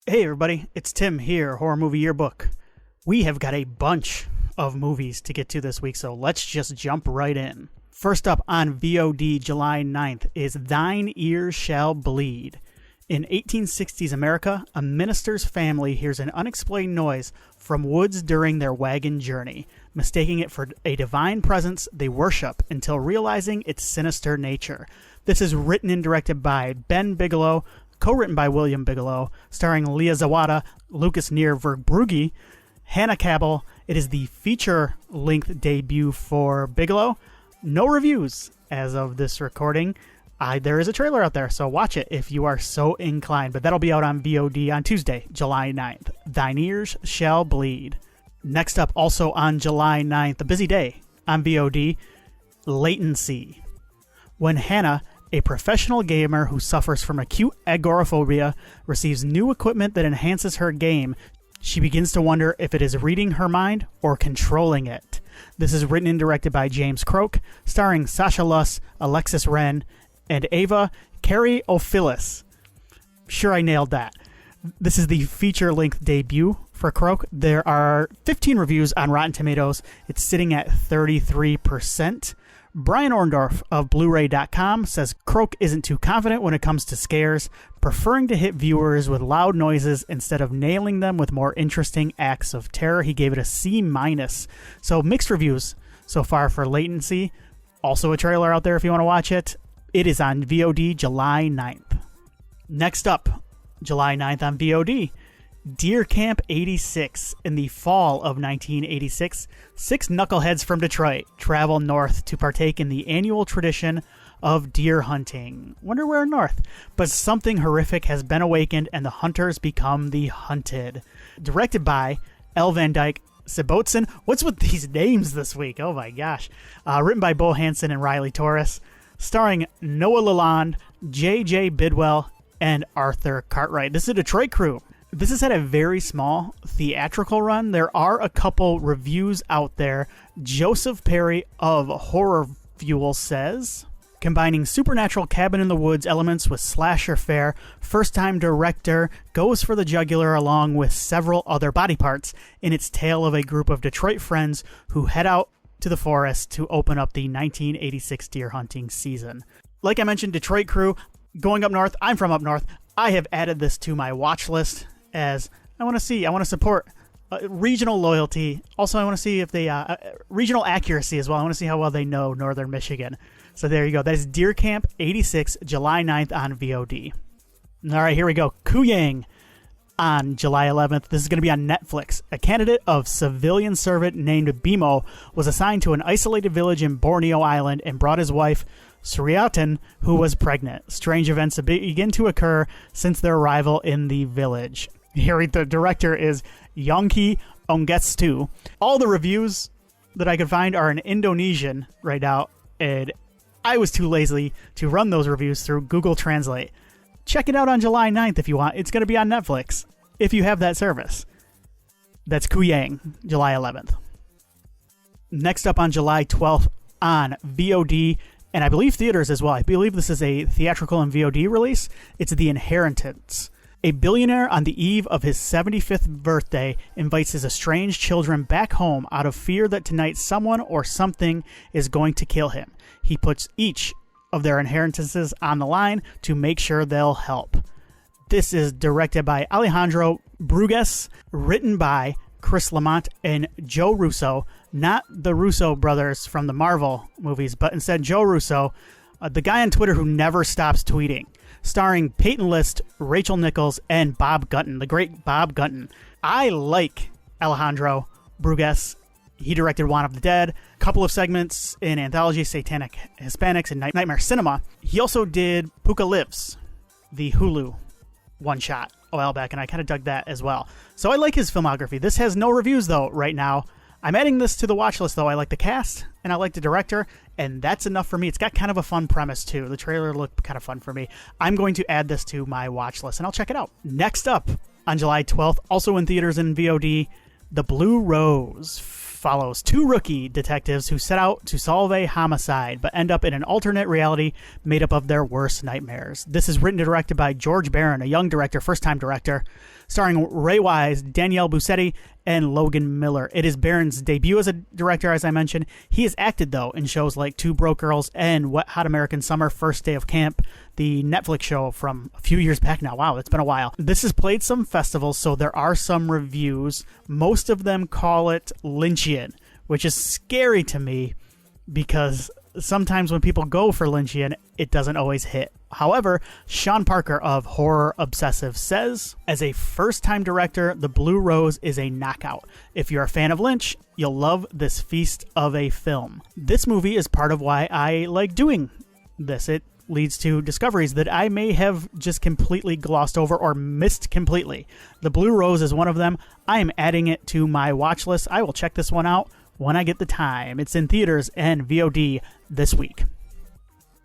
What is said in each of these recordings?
Hey everybody, it's Tim here, Horror Movie Yearbook. We have got a bunch of movies to get to this week, so let's just jump right in. First up on VOD July 9th is Thine Ears Shall Bleed. In 1860s America, a minister's family hears an unexplained noise from woods during their wagon journey. Mistaking it for a divine presence, they worship until realizing its sinister nature. This is written and directed by Ben Bigelow, co-written by William Bigelow, starring Leah Zawada, Lucas Neer Verbrugge, Hannah Cabell. It is the feature-length debut for Bigelow. No reviews as of this recording. There is a trailer out there, so watch it if you are so inclined. But that'll be out on VOD on Tuesday, July 9th. Thine Ears Shall Bleed. Next up, also on July 9th, a busy day on VOD, Latency. When Hannah, a professional gamer who suffers from acute agoraphobia, receives new equipment that enhances her game, she begins to wonder if it is reading her mind or controlling it. This is written and directed by James Croke, starring Sasha Luss, Alexis Wren, and Ava Karyopoulos. Sure, I nailed that. This is the feature-length debut for Croke. There are 15 reviews on Rotten Tomatoes. It's sitting at 33%. Brian Orndorff of Blu-ray.com says Croke isn't too confident when it comes to scares, preferring to hit viewers with loud noises instead of nailing them with more interesting acts of terror. He gave it a C-. So mixed reviews so far for Latency. Also a trailer out there if you want to watch it. It is on VOD July 9th. Next up, July 9th on VOD, Deer Camp 86. In the fall of 1986, 6 knuckleheads from Detroit travel north to partake in the annual tradition of deer hunting. Wonder where north? But something horrific has been awakened and the hunters become the hunted. Directed by L. Van Dyke Sebotzen. What's with these names this week? Oh my gosh. Written by Bo Hansen and Riley Torres. Starring Noah Lalonde, J.J. Bidwell, and Arthur Cartwright. This is a Detroit crew. This has had a very small theatrical run. There are a couple reviews out there. Joseph Perry of Horror Fuel says, combining supernatural cabin in the woods elements with slasher fare, first-time director goes for the jugular along with several other body parts in its tale of a group of Detroit friends who head out to the forest to open up the 1986 deer hunting season. Like I mentioned, Detroit crew, going up north. I'm from up north. I have added this to my watch list as I want to support regional loyalty. Also, I want to see if they, regional accuracy as well. I want to see how well they know Northern Michigan. So there you go. That is Deer Camp 86, July 9th on VOD. All right, here we go. Kuyang on July 11th. This is going to be on Netflix. A candidate of civilian servant named Bimo was assigned to an isolated village in Borneo Island and brought his wife, Suryatan, who was pregnant. Strange events begin to occur since their arrival in the village. Here, the director is Yongki Ongestu. All the reviews that I could find are in Indonesian right now, and I was too lazy to run those reviews through Google Translate. Check it out on July 9th if you want. It's going to be on Netflix, if you have that service. That's Kuyang, July 11th. Next up on July 12th on VOD, and I believe theaters as well. I believe this is a theatrical and VOD release. It's The Inheritance. A billionaire on the eve of his 75th birthday invites his estranged children back home out of fear that tonight someone or something is going to kill him. He puts each of their inheritances on the line to make sure they'll help. This is directed by Alejandro Brugues, written by Chris Lamont and Joe Russo, not the Russo brothers from the Marvel movies, but instead Joe Russo, the guy on Twitter who never stops tweeting, starring Peyton List, Rachel Nichols, and Bob Gunton, the great Bob Gunton. I like Alejandro Brugues. He directed Juan of the Dead, a couple of segments in Anthology, Satanic Hispanics, and Nightmare Cinema. He also did Puka Lives, the Hulu one-shot a while back, and I kind of dug that as well. So I like his filmography. This has no reviews, though, right now. I'm adding this to the watch list, though. I like the cast, and I like the director, and that's enough for me. It's got kind of a fun premise, too. The trailer looked kind of fun for me. I'm going to add this to my watch list, and I'll check it out. Next up, on July 12th, also in theaters and VOD, The Blue Rose follows 2 rookie detectives who set out to solve a homicide, but end up in an alternate reality made up of their worst nightmares. This is written and directed by George Barron, a young director, first-time director, starring Ray Wise, Danielle Bussetti, and Logan Miller. It is Barron's debut as a director, as I mentioned. He has acted, though, in shows like Two Broke Girls and Wet Hot American Summer, First Day of Camp, the Netflix show from a few years back now. Wow, it's been a while. This has played some festivals, so there are some reviews. Most of them call it Lynchian, which is scary to me because sometimes when people go for Lynchian, it doesn't always hit. However, Sean Parker of Horror Obsessive says, as a first-time director, The Blue Rose is a knockout. If you're a fan of Lynch, you'll love this feast of a film. This movie is part of why I like doing this. It leads to discoveries that I may have just completely glossed over or missed completely. The Blue Rose is one of them. I am adding it to my watch list. I will check this one out when I get the time. It's in theaters and VOD this week.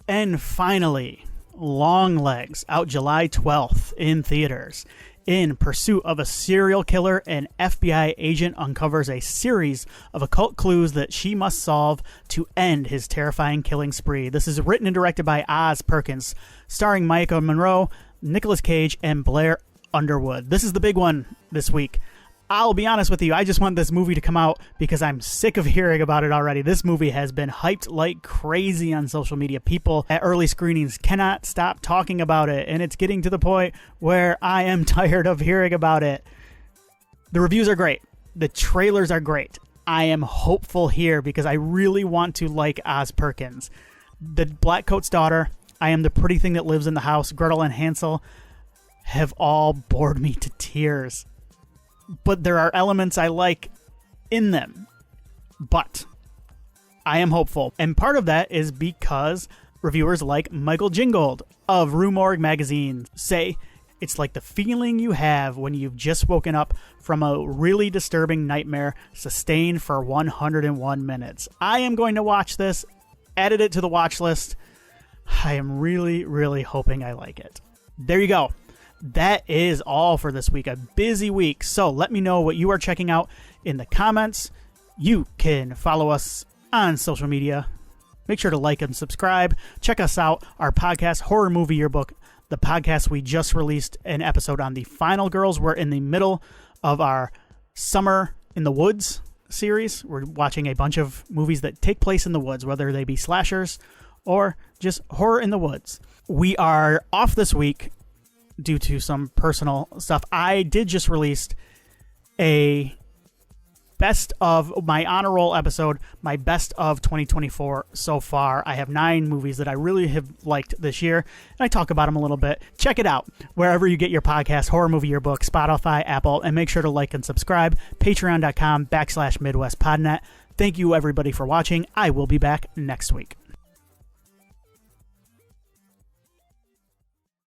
And finally, Longlegs, out July 12th in theaters. In pursuit of a serial killer, an FBI agent uncovers a series of occult clues that she must solve to end his terrifying killing spree. This is written and directed by Oz Perkins, starring Micah Monroe, Nicolas Cage, and Blair Underwood. This is the big one this week. I'll be honest with you, I just want this movie to come out because I'm sick of hearing about it already. This movie has been hyped like crazy on social media. People at early screenings cannot stop talking about it, and it's getting to the point where I am tired of hearing about it. The reviews are great. The trailers are great. I am hopeful here because I really want to like Oz Perkins. The Blackcoat's Daughter, I Am the Pretty Thing That Lives in the House, Gretel and Hansel have all bored me to tears. But there are elements I like in them. But I am hopeful. And part of that is because reviewers like Michael Gingold of Rue Morgue magazine say it's like the feeling you have when you've just woken up from a really disturbing nightmare sustained for 101 minutes. I am going to watch this, added it to the watch list. I am really, really hoping I like it. There you go. That is all for this week. A busy week. So let me know what you are checking out in the comments. You can follow us on social media. Make sure to like and subscribe. Check us out. Our podcast, Horror Movie Yearbook, the podcast we just released an episode on the Final Girls. We're in the middle of our Summer in the Woods series. We're watching a bunch of movies that take place in the woods, whether they be slashers or just horror in the woods. We are off this week due to some personal stuff. I did just release a best of my honor roll episode, my best of 2024 so far. I have 9 movies that I really have liked this year, and I talk about them a little bit. Check it out wherever you get your podcast, Horror Movie Yearbook, Spotify, Apple, and make sure to like and subscribe. Patreon.com/MidwestPodNet. Thank you everybody for watching. I will be back next week.